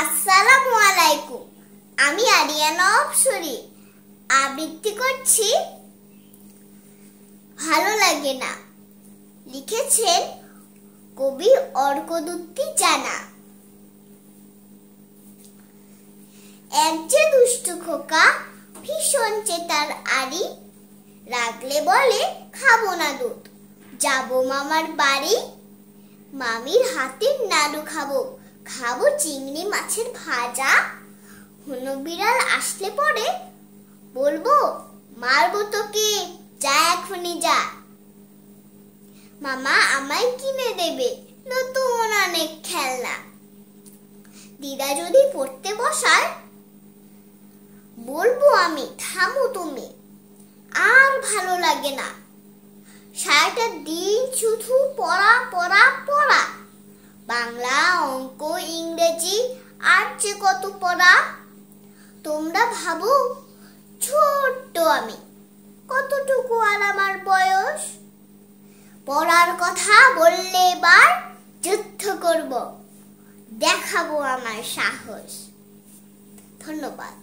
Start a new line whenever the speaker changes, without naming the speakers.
আসসালামু আলাইকুম। আমি আরিয়ানা অপসরি আবৃত্তি করছি ভালো লাগে না। লিখেছেন কবি অর্কদূতি জানা। এক যে দুষ্টু খোকা, ভীষণ চেতার আড়ি, রাগলে বলে খাবো না দুধ, যাবো মামার বাড়ি। মামির হাতের নাড়ু খাবো, খাবো চিংড়ি মাছের ভাজা। হুনো বিড়াল আসলে পরে বলবো মারবো তোকে, যা এখনই যা। মামা আমায় কিনে দেবে নতুন অনেক খেলনা। দিদা যদি পড়তে বসায় বলবো আমি থামো তুমি, আর ভালো লাগে না। সারাটা দিন শুধু পড়া পড়া পড়া, বাংলা অঙ্ক ইংরেজি আর যে কত পড়া। তোমরা ভাবো ছোট্ট আমি, কতটুকু আর আমার বয়স। পড়ার কথা বললে এবার যুদ্ধ করব, দেখাবো আমার সাহস। ধন্যবাদ।